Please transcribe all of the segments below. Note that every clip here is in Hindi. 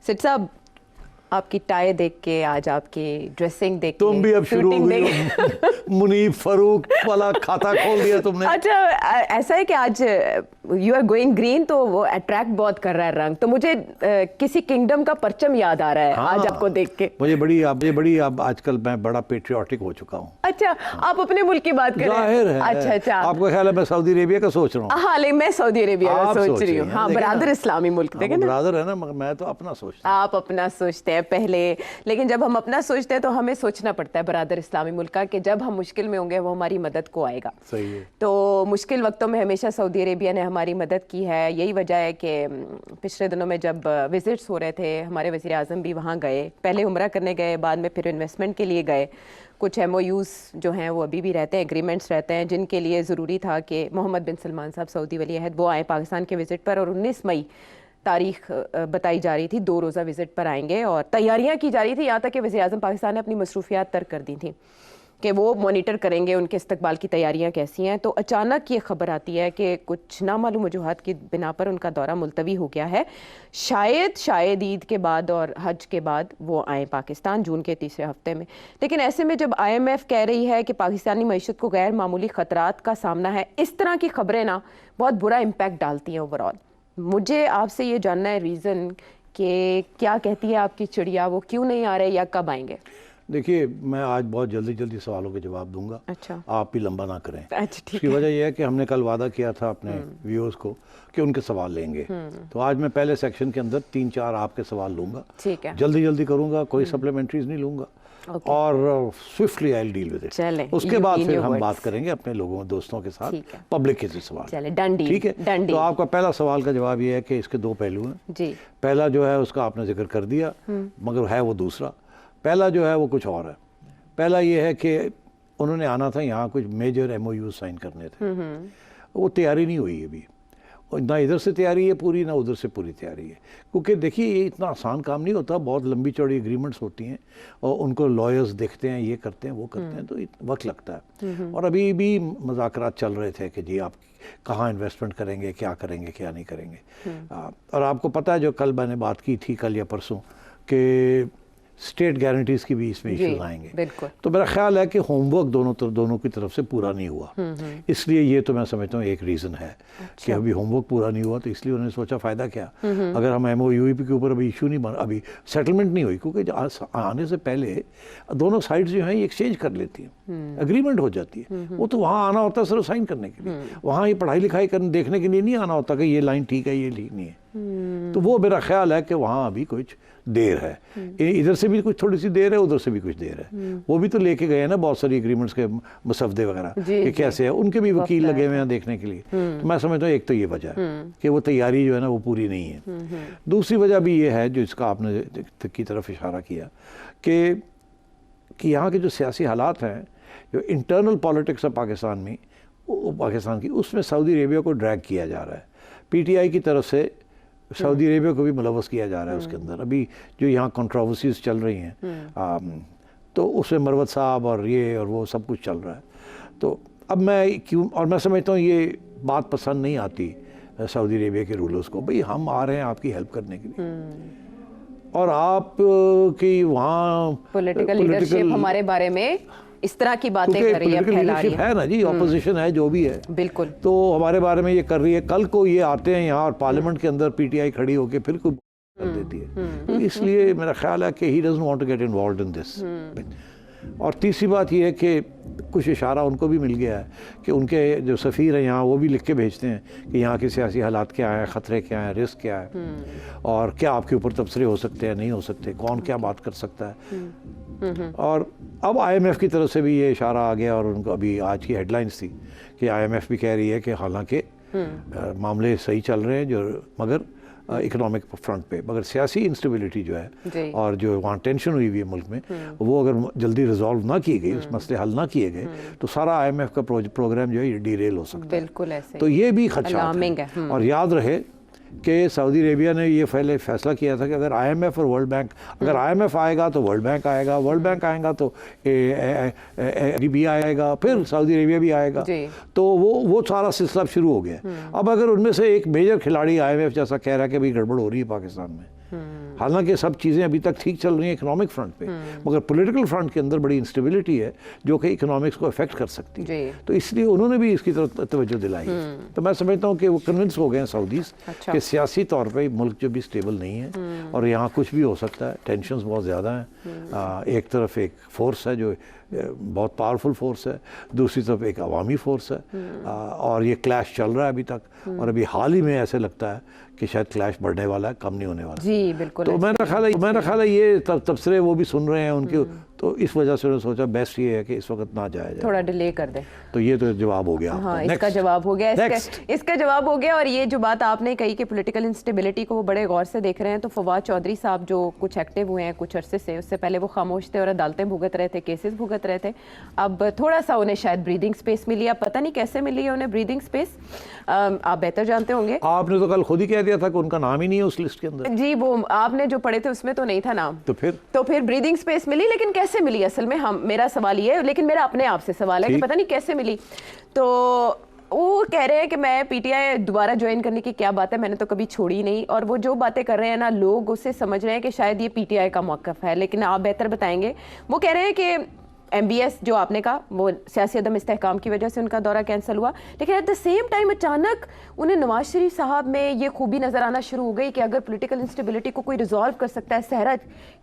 सिट साहब, आपकी टाई देख के, आज आपकी ड्रेसिंग देख के, तुम भी अब शुरू हो गई हो। मुनीब फारूक वाला खाता खोल दिया तुमने। अच्छा, ऐसा है कि आज यू आर गोइंग ग्रीन, तो वो अट्रैक्ट बहुत कर रहा है रंग, तो मुझे किसी किंगडम का परचम याद आ रहा है। हाँ, आज आपको देख के मुझे बड़ी अब आजकल मैं बड़ा पेट्रियाटिक हो चुका हूँ। अच्छा, आप अपने मुल्क की बात कर रहे हैं? जाहिर है। अच्छा अच्छा, आपको ख्याल है मैं सऊदी अरेबिया का सोच रहा हूँ? हाँ, लेकिन मैं सऊदी अरेबिया का सोच रही हूँ। हाँ, देखें ना। बरादर इस्लामी मुल्क, देखें ना। बरादर है ना, मगर मैं तो अपना सोचता हूँ। आप अपना सोचते हैं पहले, लेकिन जब हम अपना सोचते हैं तो हमें सोचना पड़ता है बरादर इस्लामी मुल्क का, कि जब हम मुश्किल में होंगे वो हमारी मदद को आएगा। सही है। तो मुश्किल वक्तों में हमेशा सऊदी अरेबिया ने हमारी मदद की है। यही वजह है कि पिछले दिनों में जब विजिट्स हो रहे थे, हमारे वज़ीर आज़म भी वहाँ गए, पहले उम्रा करने गए, बाद में फिर इन्वेस्टमेंट के लिए गए। कुछ MOUs जो हैं वो अभी भी रहते हैं, एग्रीमेंट्स रहते हैं, जिनके लिए ज़रूरी था कि मोहम्मद बिन सलमान साहब सऊदी वली अहद वो आए पाकिस्तान के विज़िट पर, और 19 मई तारीख बताई जा रही थी, 2 रोज़ा विज़िट पर आएंगे, और तैयारियां की जा रही थी। यहाँ तक कि वज़ीर आज़म पाकिस्तान ने अपनी मसरूफियात तर्क कर दी थी कि वो मॉनिटर करेंगे उनके इस्तकबाल की तैयारियां कैसी हैं। तो अचानक ये खबर आती है कि कुछ नामालूम वजूहात की बिना पर उनका दौरा मुलतवी हो गया है। शायद ईद के बाद और हज के बाद वो आए पाकिस्तान, जून के तीसरे हफ्ते में। लेकिन ऐसे में जब IMF कह रही है कि पाकिस्तानी मईशत को गैर मामूली ख़तरात का सामना है, इस तरह की खबरें ना बहुत बुरा इम्पैक्ट डालती हैं ओवरऑल। मुझे आपसे ये जानना है रीज़न कि क्या कहती है आपकी चिड़िया, वो क्यों नहीं आ रहे या कब आएंगे? देखिए, मैं आज बहुत जल्दी सवालों के जवाब दूंगा। अच्छा, आप भी लंबा ना करें। अच्छा, ठीक इसकी है। वजह यह है कि हमने कल वादा किया था अपने व्यूअर्स को कि उनके सवाल लेंगे, तो आज मैं पहले सेक्शन के अंदर 3-4 आपके सवाल लूंगा। ठीक है, जल्दी करूंगा, कोई सप्लीमेंट्रीज नहीं लूंगा, और swiftly I will deal with it. उसके बाद फिर हम बात करेंगे अपने लोगों दोस्तों के साथ, पब्लिक के सवाल। चले, डन डील। ठीक है, तो आपका पहला सवाल का जवाब ये है कि इसके 2 पहलू हैं जी। पहला जो है उसका आपने जिक्र कर दिया, मगर है वो दूसरा। पहला जो है वो कुछ और है। पहला ये है कि उन्होंने आना था यहाँ, कुछ मेजर MOU साइन करने थे, वो तैयारी नहीं हुई अभी, ना इधर से तैयारी है पूरी, ना उधर से पूरी तैयारी है। क्योंकि देखिए, ये इतना आसान काम नहीं होता, बहुत लंबी चौड़ी एग्रीमेंट्स होती हैं, और उनको लॉयर्स देखते हैं, ये करते हैं, वो करते हैं, तो वक्त लगता है। और अभी भी मुज़ाकरात चल रहे थे कि जी आप कहाँ इन्वेस्टमेंट करेंगे, क्या करेंगे, क्या नहीं करेंगे। और आपको पता है, जो कल मैंने बात की थी, कल या परसों, कि स्टेट गारंटीज की भी इसमें इश्यूज आएंगे। तो मेरा ख्याल है कि होमवर्क दोनों की तरफ से पूरा नहीं हुआ, इसलिए ये तो मैं समझता हूँ एक रीज़न है। अच्छा। कि अभी होमवर्क पूरा नहीं हुआ, तो इसलिए उन्होंने सोचा फ़ायदा क्या, अगर हम MOU के ऊपर अभी इशू नहीं बना, अभी सेटलमेंट नहीं हुई, क्योंकि आने से पहले दोनों साइड्स जो हैं ये एक्सचेंज कर लेती हैं, एग्रीमेंट हो जाती है। वो तो वहाँ आना होता है सिर्फ साइन करने के लिए, वहाँ ये पढ़ाई लिखाई करने देखने के लिए नहीं आना होता कि ये लाइन ठीक है, ये ठीक नहीं है। तो वो मेरा ख्याल है कि वहाँ अभी कुछ देर है, इधर से भी कुछ थोड़ी सी देर है, उधर से भी कुछ देर है। वो भी तो लेके गए हैं ना बहुत सारी एग्रीमेंट्स के मसवदे वगैरह कि कैसे है, उनके भी वकील लगे हुए हैं देखने के लिए। तो मैं समझता हूँ एक तो ये वजह है कि वो तैयारी जो है ना वो पूरी नहीं है। दूसरी वजह भी ये है, जो इसका आपने की तरफ इशारा किया, कि यहाँ के जो सियासी हालात हैं, जो इंटरनल पॉलिटिक्स है पाकिस्तान की, उसमें सऊदी अरेबिया को ड्रैग किया जा रहा है। PTI की तरफ से सऊदी अरेबिया को भी मुलव्वस किया जा रहा है उसके अंदर। अभी जो यहाँ कंट्रोवर्सीज चल रही हैं, तो उसमें मरवत साहब और ये और वो सब कुछ चल रहा है। तो अब मैं समझता हूँ ये बात पसंद नहीं आती सऊदी अरेबिया के रूलर्स को, भाई हम आ रहे हैं आपकी हेल्प करने के लिए, और आप की वहाँ पॉलिटिकल लीडरशिप हमारे बारे में इस तरह की बातें कर रही है, फैला रही है ना जी, ऑपोजिशन है जो भी है, बिल्कुल, तो हमारे बारे में ये कर रही है। कल को ये आते हैं यहाँ और पार्लियामेंट के अंदर PTI खड़ी होकर फिर कोई कर देती है, तो इसलिए मेरा ख्याल है कि he doesn't want to get involved in this. और तीसरी बात ये है कि कुछ इशारा उनको भी मिल गया है कि उनके जो सफ़ीर हैं यहाँ, वो भी लिख के भेजते हैं कि यहाँ के सियासी हालात क्या हैं, ख़तरे क्या हैं, रिस्क क्या है, और क्या आपके ऊपर तबसरे हो सकते हैं, नहीं हो सकते, कौन क्या बात कर सकता है। और अब IMF की तरफ से भी ये इशारा आ गया, और उनको अभी आज की हेडलाइंस थी कि IMF भी कह रही है कि हालांकि मामले सही चल रहे हैं, जो मगर इकोनॉमिक फ्रंट पे, मगर सियासी इंस्टेबिलिटी जो है और जो वहाँ टेंशन हुई हुई है मुल्क में, वो अगर जल्दी रिजॉल्व ना किए गए, उस मसले हल ना किए गए, तो सारा IMF का प्रोग्राम जो है ये डीरेल हो सकता है। बिल्कुल ऐसे। तो ये भी खदशा है। और याद रहे कि सऊदी अरेबिया ने ये पहले फैसला किया था कि अगर IMF और वर्ल्ड बैंक, अगर IMF आएगा तो वर्ल्ड बैंक आएगा, वर्ल्ड बैंक आएगा तो भी आएगा, फिर सऊदी अरेबिया भी आएगा, तो वो सारा सिलसिला शुरू हो गया। अब अगर उनमें से एक मेजर खिलाड़ी IMF जैसा कह रहा है कि भाई गड़बड़ हो रही है पाकिस्तान में, हालांकि सब चीज़ें अभी तक ठीक चल रही हैं इकोनॉमिक फ्रंट पे, मगर पॉलिटिकल फ्रंट के अंदर बड़ी इंस्टेबिलिटी है जो कि इकोनॉमिक्स को अफेक्ट कर सकती है। तो इसलिए उन्होंने भी इसकी तरफ तवज्जो दिलाई है। तो मैं समझता हूँ कि वो कन्विंस हो गए हैं सऊदीज़ कि सियासी तौर पर मुल्क जो भी स्टेबल नहीं है और यहाँ कुछ भी हो सकता है, टेंशंस बहुत ज़्यादा हैं। एक तरफ एक फोर्स है जो बहुत पावरफुल फोर्स है, दूसरी तरफ एक अवामी फोर्स है, और ये क्लैश चल रहा है अभी तक, और अभी हाल ही में ऐसे लगता है कि शायद क्लैश बढ़ने वाला है, कम नहीं होने वाला। जी बिल्कुल। तो मेरा ख्याल है ये तबसरे वो भी सुन रहे हैं उनके, तो इस वजह से उन्होंने सोचा बेस्ट ये है कि इस वक्त ना जाया जाए, थोड़ा डिले कर दे। तो ये तो जवाब हो गया। हाँ, इसका जवाब हो गया, इसका जवाब हो गया। और ये जो बात आपने कही कि पॉलिटिकल इंस्टेबिलिटी को वो बड़े गौर से देख रहे हैं, तो फवाद चौधरी साहब जो कुछ एक्टिव हुए हैं कुछ अरसे से, उससे पहले वो खामोश थे और अदालतें भुगत रहे थे, केसेस भुगत रहे थे। अब थोड़ा सा उन्हें शायद ब्रीदिंग स्पेस मिली, अब पता नहीं कैसे मिली है उन्हें ब्रीदिंग स्पेस, आप बेहतर जानते होंगे। आपने तो कल खुद ही कह दिया था कि उनका नाम ही नहीं है उस लिस्ट के अंदर। जी, वो आपने जो पढ़े थे उसमें तो नहीं था नाम। तो फिर ब्रीदिंग स्पेस मिली, लेकिन कैसे मिली असल में, मेरा सवाल ये है, लेकिन मेरा अपने आप से सवाल है कि पता नहीं कैसे मिली। तो वो कह रहे हैं कि मैं पीटीआई दोबारा ज्वाइन करने की क्या बात है, मैंने तो कभी छोड़ी नहीं, और वो जो बातें कर रहे हैं ना, लोग उससे समझ रहे हैं कि शायद ये पीटीआई का मौक़िफ़ है, लेकिन आप बेहतर बताएंगे। वो कह रहे हैं कि MBS जो आपने कहा वो सियासी अदम इस्तेहकाम की वजह से उनका दौरा कैंसिल हुआ, लेकिन एट द सेम टाइम अचानक उन्हें नवाज शरीफ साहब में ये खूबी नज़र आना शुरू हो गई कि अगर पॉलिटिकल इंस्टेबिलिटी को कोई रिजॉल्व कर सकता है, सहरा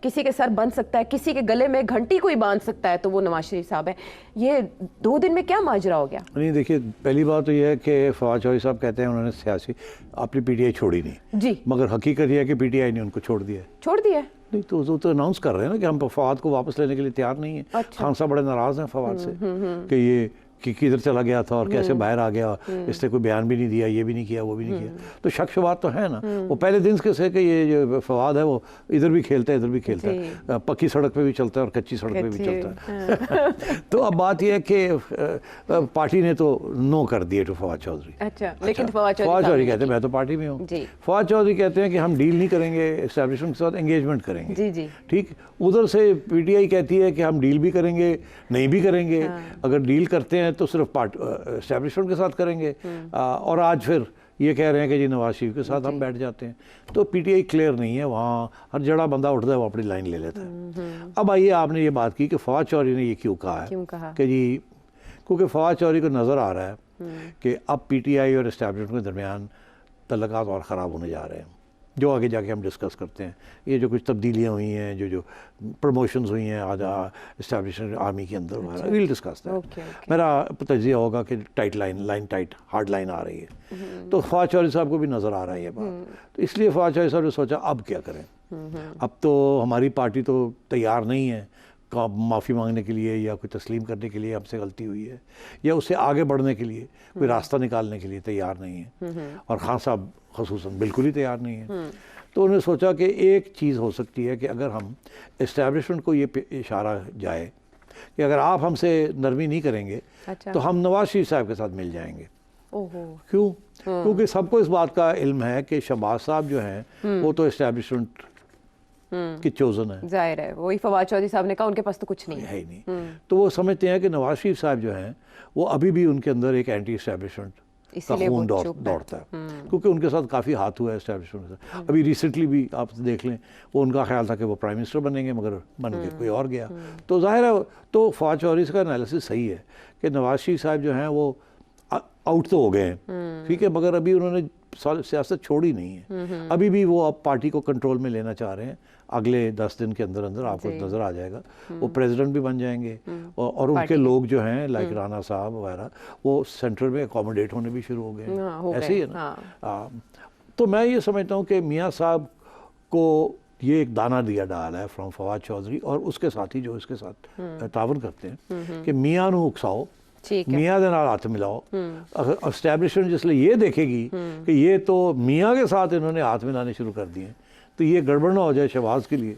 किसी के सर बन सकता है, किसी के गले में घंटी कोई बांध सकता है, तो वो नवाज शरीफ साहब है। ये 2 दिन में क्या माजरा हो गया? नहीं, देखिए, पहली बात तो यह है कि फवाद चौधरी साहब कहते हैं उन्होंने सियासी अपनी PTI छोड़ी नहीं जी, मगर हकीकत यह है कि PTI ने उनको छोड़ दिया। नहीं तो अनाउंस कर रहे हैं ना कि हम फवाद को वापस लेने के लिए तैयार नहीं है। अच्छा। खान साहब बड़े नाराज हैं फवाद से कि ये कि किधर चला गया था और कैसे बाहर आ गया, इसने कोई बयान भी नहीं दिया, ये भी नहीं किया, वो भी नहीं किया। तो शक शुबात तो है ना। वो पहले दिन के से कि ये जो फवाद है वो इधर भी खेलता है, इधर भी खेलता है, पक्की सड़क पे भी चलता है और कच्ची सड़क पे भी चलता है। तो अब बात यह है कि पार्टी ने तो नो कर दिए टू फवाद चौधरी। अच्छा, लेकिन फवाद चौधरी कहते हैं मैं तो पार्टी में हूँ। फवाद चौधरी कहते हैं कि हम डील नहीं करेंगे, एस्टैब्लिशमेंट के साथ एंगेजमेंट करेंगे। जी, ठीक। उधर से PTI कहती है कि हम डील भी करेंगे, नहीं भी करेंगे। अगर डील करते हैं तो सिर्फ एस्टैब्लिशमेंट के साथ करेंगे, और आज फिर ये कह रहे हैं कि जी नवाज शरीफ के साथ हम बैठ जाते हैं। तो PTI क्लियर नहीं है, वहाँ हर जड़ा बंदा उठता है वो अपनी लाइन ले लेता है। अब आइए, आपने ये बात की कि फवाद चौधरी ने ये क्यों कहा है कि जी, क्योंकि फवाद चौधरी को नज़र आ रहा है कि अब PTI और एस्टैब्लिशमेंट के दरमियान तल्लुकात और ख़राब होने जा रहे हैं, जो आगे जाके हम डिस्कस करते हैं। ये जो कुछ तब्दीलियाँ हुई हैं, जो प्रमोशंस हुई हैं आज एस्टैब्लिशमेंट आर्मी के अंदर, विल डिस्कस दैट। मेरा तजिया होगा कि tight line tight hard line आ रही है। तो फवाद चौधरी साहब को भी नज़र आ रहा है ये बात। तो इसलिए फवाद चौधरी साहब ने सोचा अब क्या करें। अब तो हमारी पार्टी तो तैयार नहीं है माफ़ी मांगने के लिए या कोई तस्लीम करने के लिए हमसे गलती हुई है, या उससे आगे बढ़ने के लिए कोई रास्ता निकालने के लिए तैयार नहीं है, और खान साहब ख़ुसूसन बिल्कुल ही तैयार नहीं है। तो उन्होंने सोचा कि एक चीज़ हो सकती है कि अगर हम इस्टेब्लिशमेंट को ये इशारा जाए कि अगर आप हमसे नरमी नहीं करेंगे तो हम नवाज शरीफ साहब के साथ मिल जाएंगे। क्यों? क्योंकि सबको इस बात का इल्म है कि शहबाज साहब जो हैं वो तो इस्टेब्लिशमेंट की चोजन है, जाहिर है। वही फवाद चौधरी साहब ने कहा उनके पास तो कुछ नहीं है ही नहीं। तो वो समझते हैं कि नवाज शरीफ साहब जो हैं वो अभी भी उनके अंदर एक एंटी इस्टेब्लिशमेंट का खून दौड़ता है, क्योंकि उनके साथ काफ़ी हाथ हुआ है एस्टैब्लिशमेंट से। अभी रिसेंटली भी आप देख लें, वो उनका ख्याल था कि वो प्राइम मिनिस्टर बनेंगे, मगर बन के कोई और गया। तो जाहिर है, तो फवाद चौधरी का एनालिसिस सही है कि नवाज शरीफ साहब जो हैं वो आउट तो हो गए हैं, ठीक है, मगर अभी उन्होंने सियासत छोड़ी नहीं है। अभी भी वो अब पार्टी को कंट्रोल में लेना चाह रहे हैं। अगले 10 दिन के अंदर अंदर आपको नज़र आ जाएगा, वो प्रेसिडेंट भी बन जाएंगे, और उनके लोग जो हैं लाइक राणा साहब वगैरह वो सेंट्रल में अकोमोडेट होने भी शुरू हो गए हैं। ऐसे ही है ना। तो मैं ये समझता हूँ कि मियाँ साहब को ये एक दाना दिया डाल है फ्रॉम फवाद चौधरी और उसके साथी जो इसके साथ तावन करते हैं कि मियाँ नू उकसाओ, मियाँ के नाल हाथ मिलाओ। एस्टैब्लिशमेंट जिसले ये देखेगी कि ये तो मियाँ के साथ इन्होंने हाथ मिलाने शुरू कर दिए, तो ये गड़बड़ ना हो जाए शहबाज के लिए।